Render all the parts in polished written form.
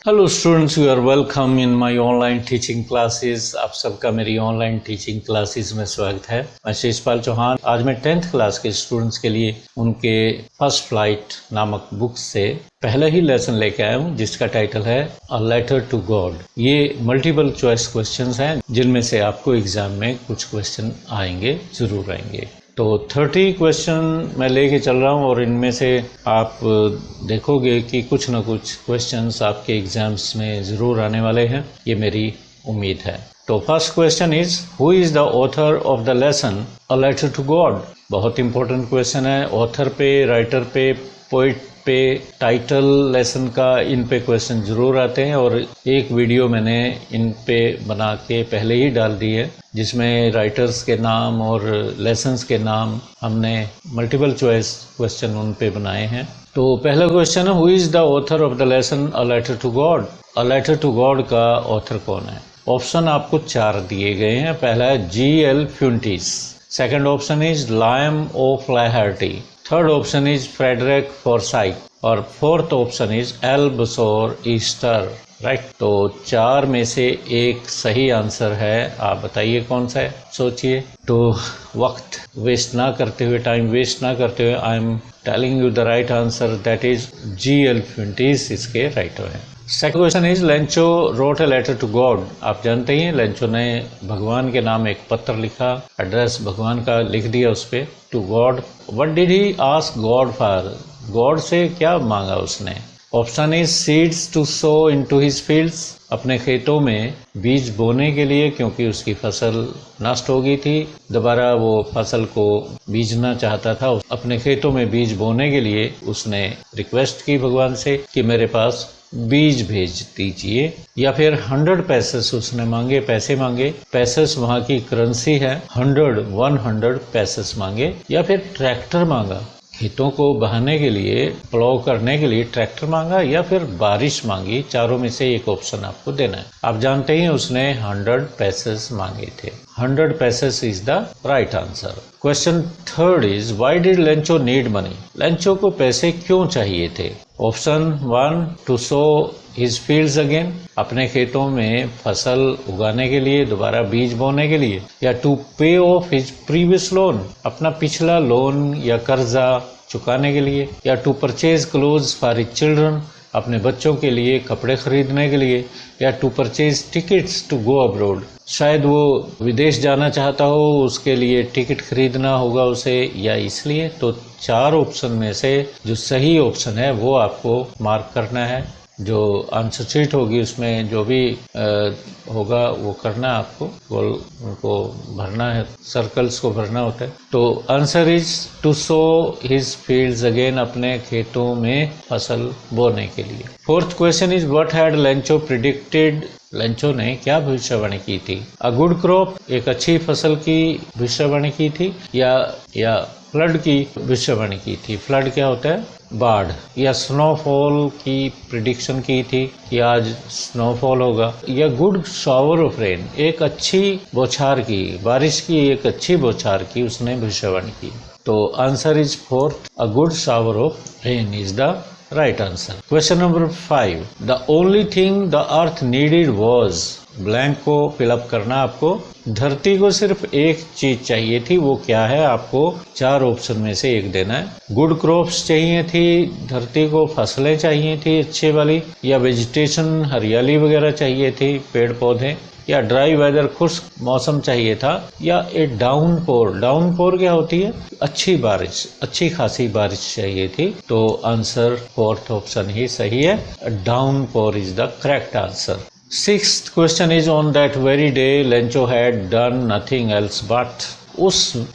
Hello students, you are welcome in my online teaching classes. आप सबका मेरी online teaching classes में स्वागत है। मैं शिषपाल चौहान। आज मैं 10th क्लास के स्टूडेंट्स के लिए उनके फर्स्ट फ्लाइट नामक बुक से पहला ही लेसन लेके आया हूँ, जिसका टाइटल है अ लेटर टू गॉड। ये मल्टीपल चॉइस क्वेश्चंस हैं, जिनमें से आपको एग्जाम में कुछ क्वेश्चन आएंगे, जरूर आएंगे। तो 30 क्वेश्चन मैं लेके चल रहा हूँ और इनमें से आप देखोगे कि कुछ ना कुछ क्वेश्चंस आपके एग्जाम्स में ज़रूर आने वाले हैं, ये मेरी उम्मीद है। तो first question is, who is the author of the lesson a letter to God. बहुत इंपॉर्टेंट क्वेश्चन है। ऑथर पे, राइटर पे, पोइट पे, टाइटल लेसन का, इन पे क्वेश्चन जरूर आते हैं और एक वीडियो मैंने इन पे बना के पहले ही डाल दी है, जिसमें राइटर्स के नाम और लेसन्स के नाम हमने मल्टीपल चॉइस क्वेश्चन उन पे बनाए हैं। तो पहला क्वेश्चन है, who is the author of the lesson a letter to God. A letter to God का ऑथर कौन है? ऑप्शन आपको 4 दिए गए हैं। पहला है G.L. Fuentes, second option is Liam O'Flaherty, third option is Frederick Forsyth और फोर्थ ऑप्शन इज एल्बसोर ईस्टर। राइट, तो 4 में से एक सही आंसर है। आप बताइए कौन सा है, सोचिए। तो वक्त वेस्ट ना करते हुए, टाइम वेस्ट ना करते हुए, I am telling you the right answer, that is G.L. Fuentes इसके राइटर हैं। Second question is, Lencho wrote a letter to God. आप जानते ही हैं, लेंचो ने भगवान के नाम एक पत्र लिखा, एड्रेस भगवान का लिख दिया उस पे, to God. What did he ask God for. God से क्या मांगा उसने? Option is seeds to sow into his fields, अपने खेतों में बीज बोने के लिए, क्योंकि उसकी फसल नष्ट हो गई थी, दोबारा वो फसल को बीजना चाहता था। अपने खेतों में बीज बोने के लिए उसने रिक्वेस्ट की भगवान से कि मेरे पास बीज भेज दीजिए। या फिर 100 पैसेस उसने मांगे, पैसे मांगे। पैसेस वहाँ की करेंसी है, 100 पैसेस मांगे। या फिर ट्रैक्टर मांगा, खेतों को बहाने के लिए, प्लॉव करने के लिए ट्रैक्टर मांगा, या फिर बारिश मांगी। चारों में से एक ऑप्शन आपको देना है। आप जानते ही उसने 100 पैसेस मांगे थे। 100 pesos is the right answer. Question third is, why did Lencho need money. Lencho को पैसे क्यों चाहिए थे? Option 1, to sow his fields again, अपने खेतों में फसल उगाने के लिए, दोबारा बीज बोने के लिए। या टू पे ऑफ हिज प्रीवियस लोन, अपना पिछला लोन या कर्जा चुकाने के लिए। या to purchase clothes for his children, अपने बच्चों के लिए कपड़े खरीदने के लिए। या to purchase tickets to go abroad, शायद वो विदेश जाना चाहता हो, उसके लिए टिकट खरीदना होगा उसे, या इसलिए। तो 4 ऑप्शन में से जो सही ऑप्शन है वो आपको मार्क करना है। जो आंसर शीट होगी उसमें जो भी होगा वो करना है आपको, उनको भरना है, सर्कल्स को भरना होता है। तो answer is to sow his fields again, अपने खेतों में फसल बोने के लिए। Fourth question is, what had Lencho predicted. Lencho ने क्या भविष्यवाणी की थी? अ गुड क्रॉप, एक अच्छी फसल की भविष्यवाणी की थी, या फ्लड की भविष्यवाणी की थी। फ्लड क्या होता है? बाढ़। या स्नोफॉल की प्रिडिक्शन की थी कि आज स्नोफॉल होगा। या गुड शावर ऑफ रेन, एक अच्छी बौछार की, बारिश की एक अच्छी बौछार की उसने भविष्यवाणी की। तो answer is fourth, a good shower of rain is the right answer. Question number 5, the only thing the earth needed was. Blank को फिलअप करना आपको। धरती को सिर्फ एक चीज चाहिए थी, वो क्या है? आपको 4 ऑप्शन में से एक देना है। गुड क्रॉप्स चाहिए थी धरती को, फसलें चाहिए थी अच्छे वाली, या वेजिटेशन, हरियाली वगैरह चाहिए थी, पेड़ पौधे। या ड्राई वेदर, खुश्क मौसम चाहिए था। या ए डाउनपोर, डाउनपोर क्या होती है? अच्छी बारिश, अच्छी खासी बारिश चाहिए थी। तो आंसर फोर्थ ऑप्शन ही सही है, downpour is the correct answer. Sixth question is, on that very day Lencho had done nothing else but।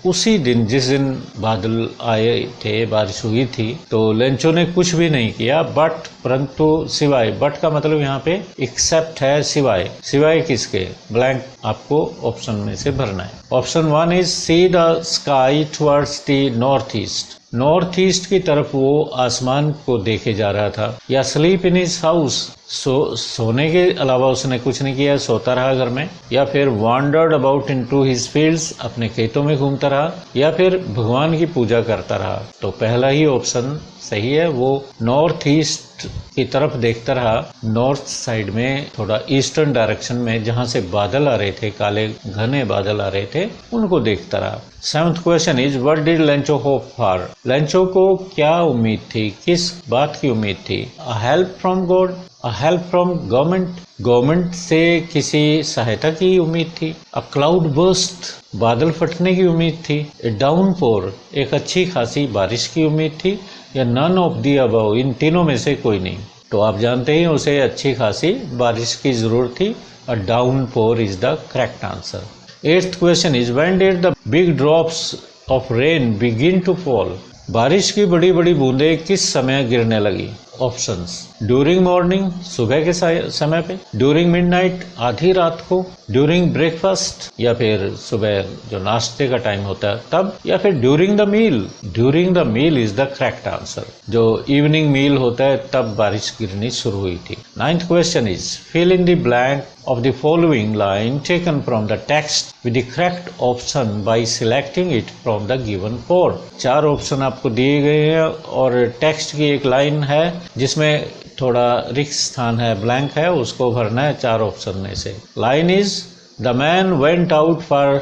उसी दिन, जिस दिन बादल आए थे, बारिश हुई थी, तो लेंचो ने कुछ भी नहीं किया, बट, परंतु, सिवाय। बट का मतलब यहाँ पे एक्सेप्ट है, सिवाय। सिवाय किसके? ब्लैंक आपको ऑप्शन में से भरना है। Option 1 is, see the sky towards the north east, north east की तरफ वो आसमान को देखे जा रहा था। या स्लीप इन हिज हाउस, सोने के अलावा उसने कुछ नहीं किया, सोता रहा घर में, या फिर wandered about into his fields, अपने खेतों में घूमता रहा, या फिर भगवान की पूजा करता रहा। तो पहला ही ऑप्शन सही है, वो नॉर्थ ईस्ट की तरफ देखता रहा, नॉर्थ साइड में थोड़ा ईस्टर्न डायरेक्शन में जहां से बादल आ रहे थे, काले घने बादल आ रहे थे, उनको देखता रहा। 7th question is what did Lencho hope for? Lencho को क्या उम्मीद थी, किस बात की उम्मीद थी? A help from God, a help from government, government से किसी सहायता की उम्मीद थी। अ क्लाउड बर्स्ट, बादल फटने की उम्मीद थी। ए डाउनपोर, एक अच्छी खासी बारिश की उम्मीद थी, या नन ऑफ दी अबव, इन तीनों में से कोई नहीं। तो आप जानते हैं उसे अच्छी खासी बारिश की जरूरत थी। A downpour is the correct answer. 8th question is when did the big drops of rain begin to fall? बारिश की बड़ी बड़ी बूंदें किस समय गिरने लगी? ऑप्शंस, ड्यूरिंग मॉर्निंग, सुबह के समय पे, ड्यूरिंग मिडनाइट, आधी रात को, ड्यूरिंग ब्रेकफास्ट, या फिर सुबह जो नाश्ते का टाइम होता है तब, या फिर during the meal. During the meal is the correct answer. जो इवनिंग मील होता है तब बारिश गिरनी शुरू हुई थी। 9th question is fill in the blank of the following line taken from the text with the correct option by selecting it from the given code। 4 option आपको दिए गए हैं और टेक्स्ट की एक लाइन है जिसमें थोड़ा रिक्त स्थान है, ब्लैंक है, उसको भरना है 4 ऑप्शन में से। Line is the man went out for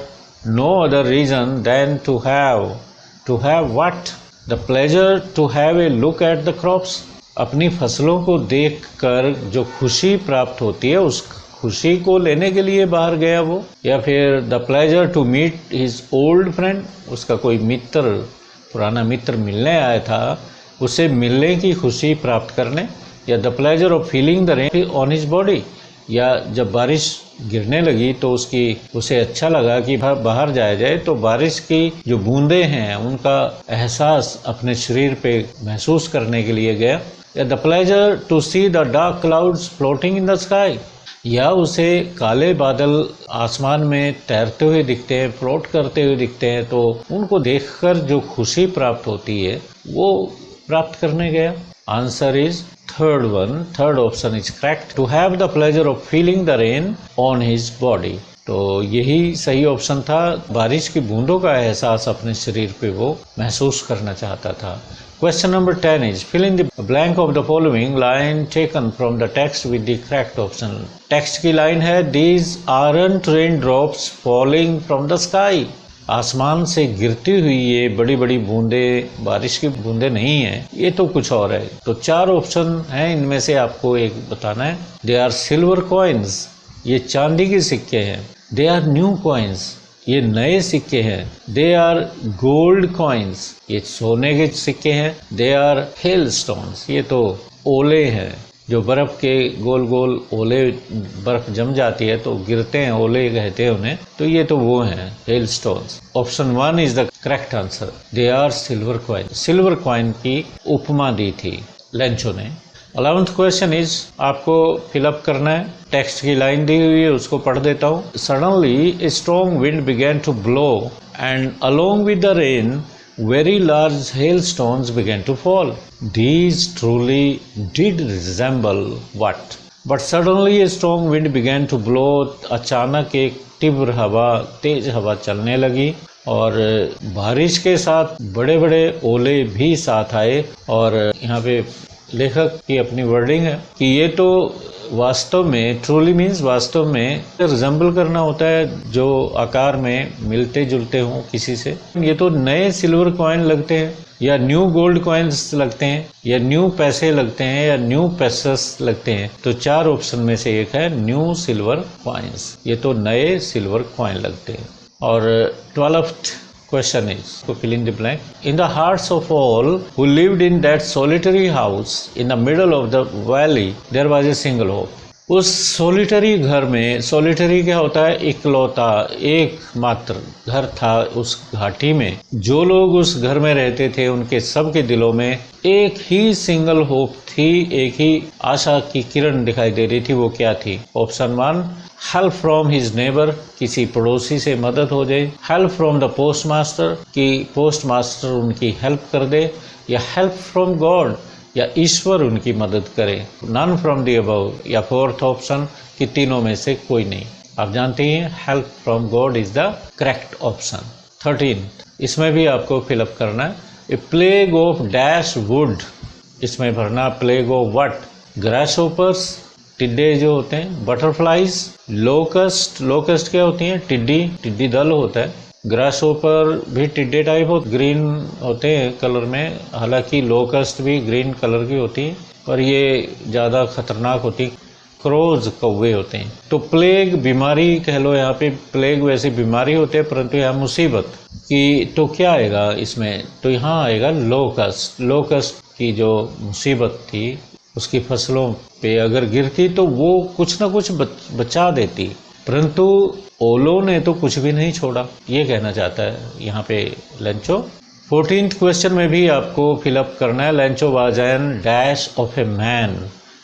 no other reason than to have what? The pleasure to have a look at the crops, अपनी फसलों को देखकर जो खुशी प्राप्त होती है उस खुशी को लेने के लिए बाहर गया वो, या फिर the pleasure to meet his old friend, उसका कोई मित्र, पुराना मित्र मिलने आया था, उसे मिलने की खुशी प्राप्त करने, या the pleasure of feeling the rain on his body, या जब बारिश गिरने लगी तो उसे अच्छा लगा कि बाहर जाया जाए तो बारिश की जो बूंदें हैं उनका एहसास अपने शरीर पे महसूस करने के लिए गया, या the pleasure to see the dark clouds floating in the sky, या उसे काले बादल आसमान में तैरते हुए दिखते हैं, फ्लोट करते हुए दिखते हैं, तो उनको देखकर जो खुशी प्राप्त होती है वो प्राप्त करने गया। Answer is third option is correct, to have the pleasure of feeling the rain on his body. तो यही सही ऑप्शन था, बारिश की बूंदों का एहसास अपने शरीर पे वो महसूस करना चाहता था। Question number 10 is fill in the blank of the following line taken from the text with the correct option। Text की लाइन है These aren't raindrops falling from the sky। आसमान से गिरती हुई ये बड़ी बड़ी बूंदें बारिश की बूंदें नहीं है, ये तो कुछ और है। तो 4 ऑप्शन हैं, इनमें से आपको एक बताना है। They are silver coins, ये चांदी के सिक्के हैं। They are new coins, ये नए सिक्के हैं। दे आर गोल्ड कॉइन्स, ये सोने के सिक्के हैं। दे आर हेल स्टोन्स, ये तो ओले हैं, जो बर्फ के गोल गोल ओले, बर्फ जम जाती है तो गिरते हैं, ओले कहते हैं उन्हें, तो ये तो वो हैं hail stones. Option 1 is the correct answer. They are silver coin, silver coin की उपमा दी थी लेंचो ने। 11th क्वेश्चन इज आपको फिलअप करना है, टेक्स्ट की लाइन दी हुई है उसको पढ़ देता हूँ। Suddenly a strong wind began to blow and along with the rain very large hailstones began to fall. These truly did resemble what? But suddenly a strong wind began to blow। अचानक एक तीव्र हवा, तेज हवा चलने लगी और बारिश के साथ बड़े बड़े ओले भी साथ आए। और यहाँ पे लेखक की अपनी वर्डिंग है कि ये तो वास्तव में, ट्रूली मीन्स वास्तव में, रिजेंबल करना होता है जो आकार में मिलते जुलते हों किसी से। ये तो नए सिल्वर कॉइन लगते हैं, या न्यू गोल्ड कॉइन्स लगते हैं, या न्यू पैसे लगते हैं, या न्यू पेसेस लगते हैं। तो 4 ऑप्शन में से एक है न्यू सिल्वर कॉइन्स, ये तो नए सिल्वर कॉइन लगते हैं। और 12th question is to fill in the blank। In the hearts of all who lived in that solitary house in the middle of the valley there was a single hope। उस solitary घर में, solitary क्या होता है, इकलौता, एकमात्र घर था उस घाटी में। जो लोग उस घर में रहते थे उनके सबके दिलों में एक ही सिंगल होप थी, एक ही आशा की किरण दिखाई दे रही थी। वो क्या थी? Option 1 help from his neighbour, किसी पड़ोसी से मदद हो जाए। Help from the post master, कि पोस्ट मास्टर उनकी हेल्प कर दे। या हेल्प फ्रॉम गॉड, या ईश्वर उनकी मदद करे। नन फ्रॉम द अबव या फोर्थ ऑप्शन कि तीनों में से कोई नहीं। आप जानते हैं help from God is the correct option. 13 इसमें भी आपको फिलअप करना है। ए प्लेग ऑफ डैश वुड, इसमें भरना प्लेग ऑफ व्हाट, ग्रासहोपर्स टिड्डे जो होते हैं, बटरफ्लाइज, लोकस्ट, लोकस्ट क्या होती हैं, टिड्डी, टिड्डी दल होता है। ग्रासहोपर भी टिड्डे टाइप हो, ग्रीन होते हैं कलर में, हालांकि लोकस्ट भी ग्रीन कलर की होती है पर ये ज़्यादा खतरनाक होती है। क्रोज कौवे होते हैं। तो प्लेग बीमारी कह लो, यहाँ पे प्लेग वैसी बीमारी होते हैं परंतु यहाँ मुसीबत की, तो क्या आएगा इसमें, तो यहाँ आएगा लोकस्ट। लोकस्ट की जो मुसीबत थी उसकी फसलों पे अगर गिरती तो वो कुछ ना कुछ बचा देती, परंतु ओलों ने तो कुछ भी नहीं छोड़ा, ये कहना चाहता है यहाँ पे लेंचो। 14th क्वेश्चन में भी आपको फिलअप करना है। Lencho was an dash of a man,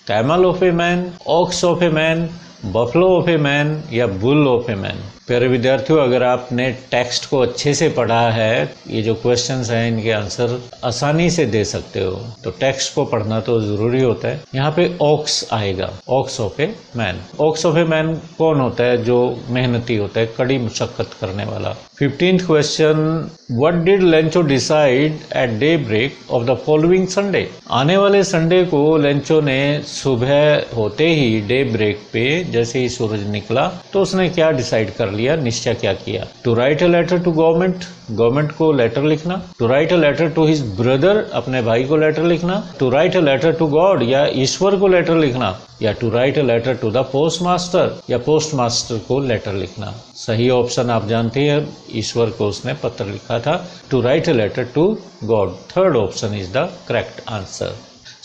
camel of a man, ox of a man, buffalo of a man या बुल ऑफ ए मैन। प्यारे विद्यार्थियों, अगर आपने टेक्स्ट को अच्छे से पढ़ा है, ये जो क्वेश्चंस हैं इनके आंसर आसानी से दे सकते हो, तो टेक्स्ट को पढ़ना तो जरूरी होता है। यहाँ पे ऑक्स आएगा, ox of a man. Ox of a man कौन होता है, जो मेहनती होता है, कड़ी मुशक्कत करने वाला। 15th question, what did Lencho decide at daybreak of the following Sunday. आने वाले संडे को लेंचो ने सुबह होते ही डे ब्रेक पे, जैसे ही सूरज निकला तो उसने क्या डिसाइड कर लिया, निश्चय क्या किया। To write a letter to government, government को लेटर लिखना। To write a letter to his brother, अपने भाई को लेटर लिखना। To write a letter to God, या ईश्वर को लेटर लिखना। या to write a letter to the postmaster, या पोस्ट मास्टर को लेटर लिखना। सही ऑप्शन आप जानते हैं, ईश्वर को उसने पत्र लिखा था। To write a letter to God, third option is the correct answer.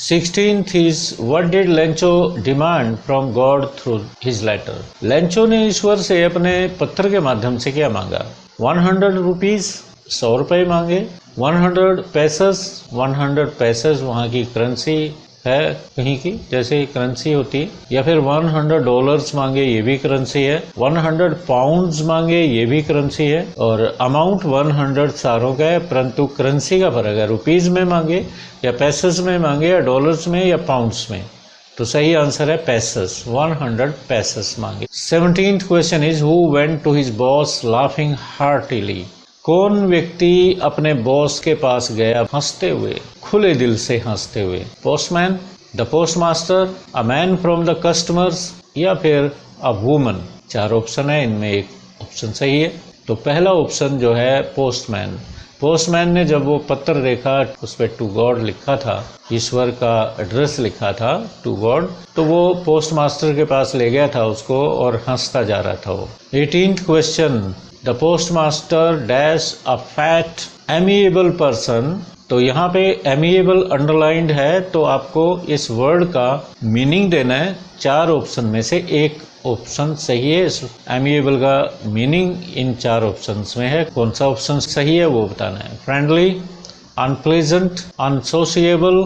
16th is what did Lencho demand from God through his letter. Lencho ने ईश्वर से अपने पत्र के माध्यम से क्या मांगा। 100 रुपीज, 100 रुपये मांगे। 100 पैसेस, 100 पैसेस वहाँ की करेंसी है कहीं की, जैसे करेंसी होती है। या फिर 100 डॉलर्स मांगे, ये भी करेंसी है। 100 पाउंड्स मांगे, ये भी करेंसी है। और अमाउंट 100 सारों का है, परंतु करेंसी का फर्क है, रुपीज में मांगे या पैसेस में मांगे या डॉलर्स में या पाउंड्स में। तो सही आंसर है पैसेस, 100 पैसेस मांगे। 17th question is who went to his boss laughing heartily. कौन व्यक्ति अपने बॉस के पास गया हंसते हुए, खुले दिल से हंसते हुए। Postman, the postmaster, a man from the customers या फिर अ वुमन। 4 ऑप्शन है, इनमें एक ऑप्शन सही है। तो पहला ऑप्शन जो है पोस्टमैन। पोस्टमैन ने जब वो पत्र देखा, उस पर टू गॉड लिखा था, ईश्वर का एड्रेस लिखा था टू गॉड, तो वो पोस्टमास्टर के पास ले गया था उसको और हंसता जा रहा था वो। 18th question, the postmaster dash a fat amiable person. तो यहाँ पे एमिएबल अंडरलाइंड है, तो आपको इस वर्ड का मीनिंग देना है। 4 ऑप्शन में से एक ऑप्शन सही है। इस एमिएबल का मीनिंग इन 4 ऑप्शंस में है, कौन सा ऑप्शन सही है वो बताना है। Friendly, unpleasant, unsociable,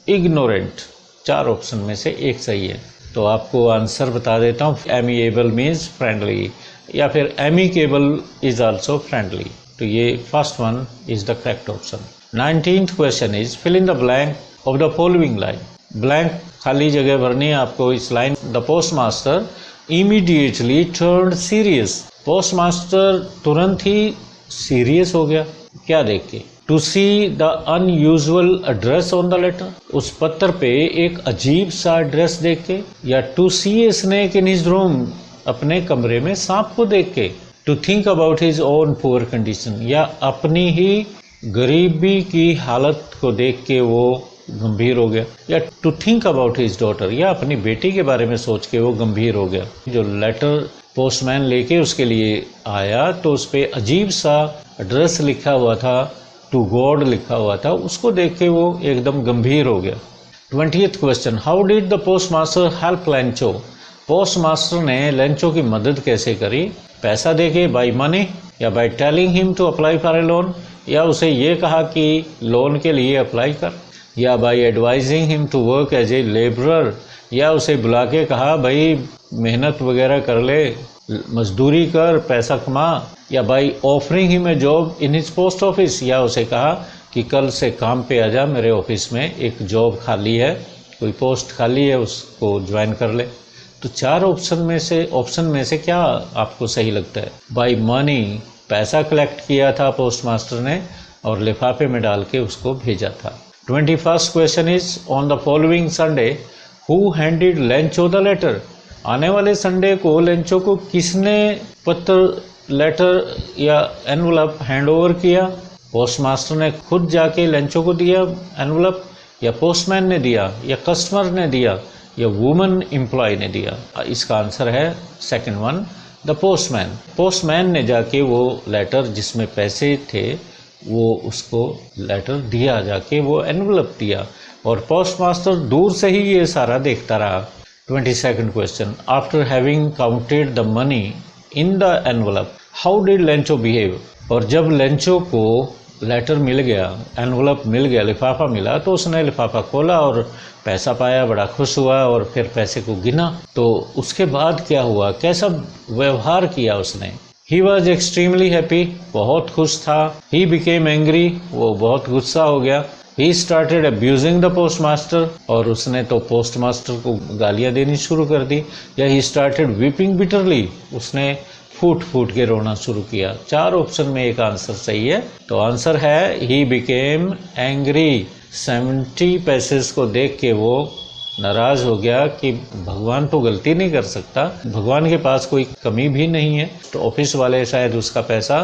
ignorant. 4 option में से एक सही है। तो आपको आंसर बता देता हूँ। एमिएबल मीन्स फ्रेंडली, या फिर एमिकेबल इज आल्सो फ्रेंडली। तो ये first one is the correct option. 19th question is fill in the blank of the following line. Blank खाली जगह भरनी है आपको इस line. The postmaster immediately turned serious. Postmaster तुरंत ही सीरियस हो गया, क्या देख के। To see the unusual address on the letter, उस पत्र पे एक अजीब सा एड्रेस देख के। या to see a snake in his room, अपने कमरे में सांप को देख के। To think about his own poor condition, या अपनी ही गरीबी की हालत को देख के वो गंभीर हो गया। या to think about his daughter, या अपनी बेटी के बारे में सोच के वो गंभीर हो गया। जो लेटर पोस्टमैन लेके उसके लिए आया तो उस पर अजीब सा एड्रेस लिखा हुआ था, टू गॉड लिखा हुआ था, उसको देख के वो एकदम गंभीर हो गया। 20th question, how did the postmaster help Lencho. Postmaster ने लेंचो की मदद कैसे करी। पैसा देके, बाय मनी, या by telling him to apply for a loan, या उसे ये कहा कि लोन के लिए अप्लाई कर। या by advising him to work as a labourer, या उसे बुला के कहा भाई मेहनत वगैरह कर ले, मजदूरी कर, पैसा कमा। या by offering him a job in his post office, या उसे कहा कि कल से काम पे आ जा, मेरे ऑफिस में एक जॉब खाली है, कोई पोस्ट खाली है, उसको ज्वाइन कर ले। तो चार ऑप्शन में से क्या आपको सही लगता है? बाय मनी, पैसा कलेक्ट किया था पोस्ट मास्टर ने और लिफाफे में डाल के उसको भेजा था। 21st question is on the following Sunday who handed Lencho the letter. आने वाले संडे को लेंचो को किसने पत्र, लेटर या एनवलप हैंड ओवर किया? पोस्ट मास्टर ने खुद जाके लेंचो को दिया एनवलप, या पोस्टमैन ने दिया, या कस्टमर ने दिया, या वुमन एम्प्लॉय ने दिया? इसका आंसर है second one, the postman. Postman ने जाके वो लेटर जिसमें पैसे थे वो उसको लेटर दिया, जाके वो एनवलप दिया, और पोस्ट मास्टर दूर से ही ये सारा देखता रहा। 22nd question, after having counted the money in the envelope how did Lencho behave. और जब लेंचो को लेटर मिल गया, एनवलप मिल गया, लिफाफा मिला, तो उसने लिफाफा खोला और पैसा पाया, बड़ा खुश हुआ और फिर पैसे को गिना। तो उसके बाद क्या हुआ, कैसा व्यवहार किया उसने? ही वॉज एक्सट्रीमली हैप्पी, बहुत खुश था। ही बिकेम एंग्री, वो बहुत गुस्सा हो गया। He started abusing the post master, और उसने तो पोस्ट मास्टर को गालियां देनी शुरू कर दी। या ही स्टार्टेड वीपिंग बिटरली, उसने फूट फूट के रोना शुरू किया। चार ऑप्शन में एक आंसर सही है, तो आंसर है ही बिकेम एंग्री। 70 पैसेस को देख के वो नाराज हो गया कि भगवान तो गलती नहीं कर सकता, भगवान के पास कोई कमी भी नहीं है, तो ऑफिस वाले शायद उसका पैसा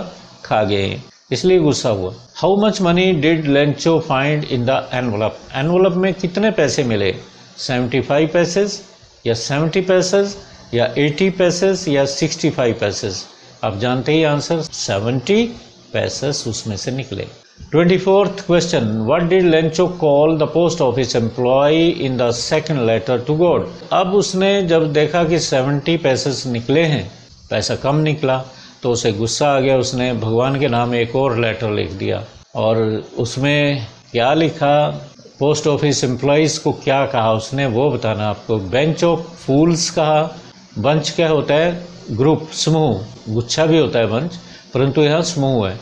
खा गए हैं, इसलिए गुस्सा हुआ। How much money did Lencho find in the envelope. Envelope में कितने पैसे मिले? 75 पैसेस, या 70 पैसेस, या 80 पैसेस, या 65 पैसेस? आप जानते ही आंसर 70 पैसेस उसमें से निकले। 24th question, what did Lencho call the post office employ in the second letter to God. अब उसने जब देखा कि 70 पैसेस निकले हैं, पैसा कम निकला, तो उसे गुस्सा आ गया। उसने भगवान के नाम एक और लेटर लिख दिया, और उसमें क्या लिखा, पोस्ट ऑफिस एम्प्लॉयज़ को क्या कहा उसने, वो बताना आपको। बेंच ऑफ फूल्स कहा। बंच क्या होता है? ग्रुप, समूह। गुच्छा भी होता है बंच, परंतु यहाँ समूह है।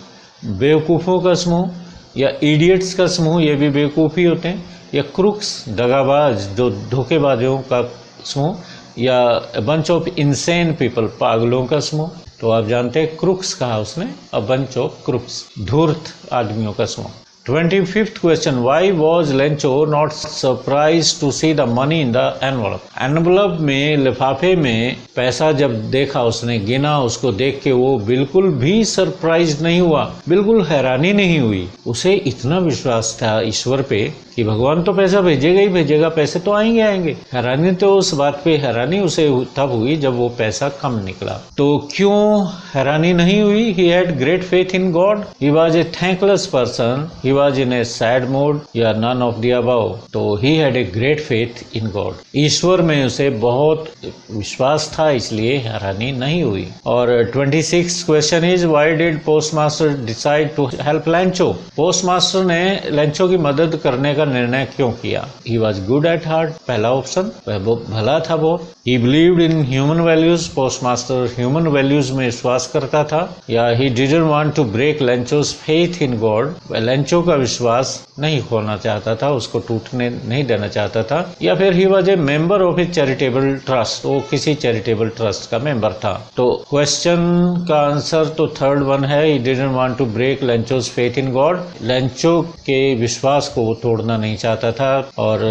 बेवकूफ़ों का समूह या इडियट्स का समूह, ये भी बेवकूफ़ ही होते हैं। या क्रुक्स, दगाबाज, जो धोखेबाजों का समूह, या बंच ऑफ इंसेन पीपल, पागलों का समूह। तो आप जानते हैं क्रुक्स कहा उसने, अ बंच ऑफ क्रुक्स, धूर्त आदमियों का समूह। 25th question, why was Lencho not surprise to see the money in the envelope. Envelope में, लिफाफे में पैसा जब देखा उसने, गिना, उसको देख के वो बिल्कुल भी सरप्राइज नहीं हुआ, बिल्कुल हैरानी नहीं हुई। उसे इतना विश्वास था ईश्वर पे कि भगवान तो पैसा भेजेगा ही भेजेगा, पैसे तो आएंगे। हैरानी तो उस बात पे हैरानी उसे तब हुई जब वो पैसा कम निकला। तो क्यों हैरानी नहीं हुई? He had great faith in God, he was a thankless person, he was in a sad mood, या नन ऑफ द अबव। तो he had a great faith in God, ईश्वर में उसे बहुत विश्वास था, इसलिए हैरानी नहीं हुई। और 26th question is, why did post master decide to help Lencho. Post master ने लेंचो की मदद करने का निर्णय क्यों किया? He was good at heart, पहला ऑप्शन, वह भला था वो। He believed in human values, post master human values में विश्वास करता था। या he didn't want to break Lencho's faith in God, वह लेंचो का विश्वास नहीं खोना चाहता था, उसको टूटने नहीं देना चाहता था। या फिर he was a member of A charitable trust, वो किसी चैरिटेबल ट्रस्ट का मेंबर था। तो क्वेश्चन का आंसर तो थर्ड वन है, he didn't want to break Lencho's faith in God. Lencho के विश्वास को वो तोड़ना नहीं चाहता था, और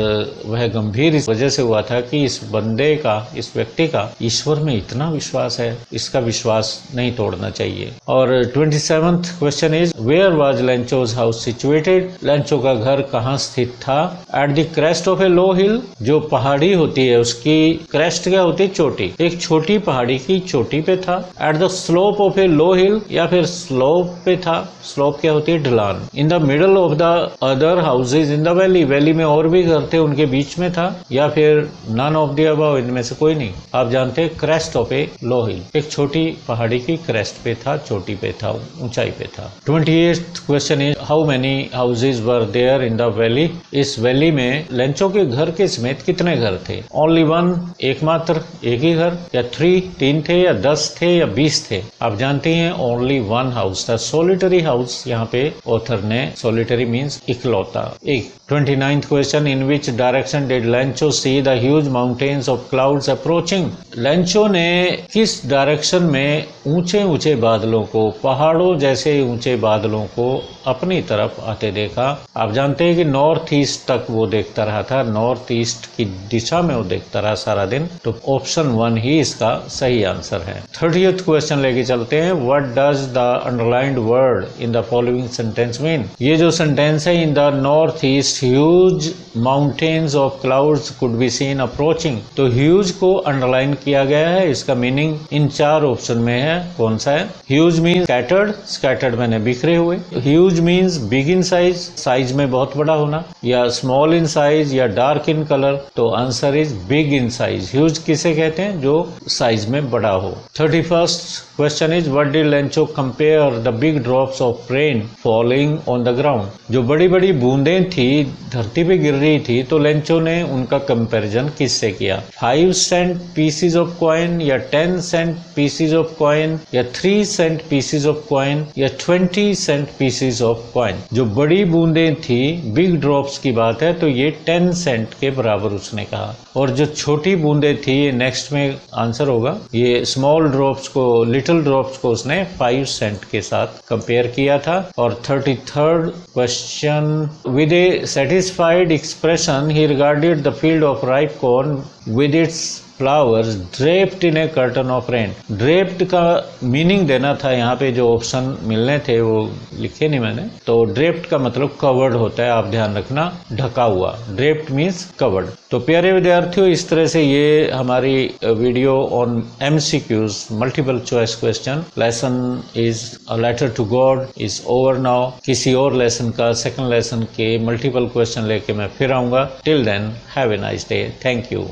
वह गंभीर इस वजह से हुआ था कि इस बंदे का, इस व्यक्ति का ईश्वर में इतना विश्वास है, इसका विश्वास नहीं तोड़ना चाहिए। और 27th question is, where was Lencho's house situated. Lencho का घर कहाँ स्थित था? At the crest of a low hill, जो पहाड़ी होती है उसकी क्रेस्ट क्या होती है? चोटी, एक छोटी पहाड़ी की चोटी पे था। At the slope of a low हिल, या फिर स्लोप पे था। स्लोप क्या होती है? ढलान। In the middle of the other houses in the valley, valley में और भी घर थे, उनके बीच में था, या फिर नन ऑफ द अबव, इनमें से कोई नहीं। आप जानते हैं क्रेस्ट ऑफ ए लो हिल, एक छोटी पहाड़ी की क्रेस्ट पे था, चोटी पे था, ऊंचाई पे था। 28th question is how many houses were there in the valley. इस वैली में लेंचो के घर के समेत कितने घर थे? ओनली वन, एकमात्र एक ही घर, या 3, 3 थे, या 10 थे, या 20 थे? आप जानते हैं ओनली वन हाउस था, सोलिटरी हाउस। यहाँ पे ऑथर ने सोलिटरी मीन्स इकलौता, एक। 29th question in which direction did Lencho see the huge mountains of clouds approaching. Lencho ने किस डायरेक्शन में ऊंचे ऊंचे बादलों को, पहाड़ों जैसे ऊंचे बादलों को अपनी तरफ आते देखा? आप जानते हैं कि नॉर्थ ईस्ट तक वो देखता रहा था, नॉर्थ ईस्ट की दिशा में वो देखता रहा सारा दिन। तो ऑप्शन 1 ही इसका सही आंसर है। 30th क्वेश्चन लेके चलते हैं। What does the underlined word in the following sentence mean. ये जो सेंटेंस है, in the north east huge mountains of clouds could be seen approaching, तो ह्यूज को अंडरलाइन किया गया है। इसका मीनिंग इन 4 ऑप्शन में है। कौन सा है? ह्यूज मीन स्कैटर्ड, स्कैटर्ड मैंने बिखरे हुए। Huge means big in size, size में बहुत बड़ा होना, या स्मॉल इन साइज, या डार्क इन कलर। तो answer is big in size. Huge किसे कहते हैं? जो साइज में बड़ा हो। 31st question is what did Lencho compare the big drops of rain falling on the ground. जो बड़ी बड़ी बूंदें थी धरती पे गिर रही थी, तो लेंचो ने उनका कंपैरिजन किससे किया? 5 सेंट पीसीज ऑफ कॉइन, या 10 सेंट पीसीज ऑफ कॉइन, या 3 सेंट पीसीज ऑफ कॉइन, या 20 सेंट पीसीज ऑफ कॉइन। जो बड़ी बूंदें थी, बिग ड्रॉप्स की बात है, तो ये 10 सेंट के बराबर उसने कहा। और जो छोटी बूंदें थी, ये नेक्स्ट में आंसर होगा, ये स्मॉल ड्रॉप्स को, लिटिल ड्रॉप्स को उसने 5 सेंट के साथ कंपेयर किया था। और 33rd question, with A satisfied expression he regarded the field of ripe corn with its flowers draped in A curtain of rain. Draped का मीनिंग देना था, यहाँ पे जो ऑप्शन मिलने थे वो लिखे नहीं मैंने। तो ड्रेप्ड का मतलब कवर्ड होता है, आप ध्यान रखना, ढका हुआ। Draped means covered. तो प्यारे विद्यार्थियों, इस तरह से ये हमारी video on MCQs, multiple choice question, lesson is a letter to God is over now. किसी और लेसन का, सेकंड लेसन के मल्टीपल क्वेश्चन लेके मैं फिर आऊंगा। Till then have a nice day. Thank you.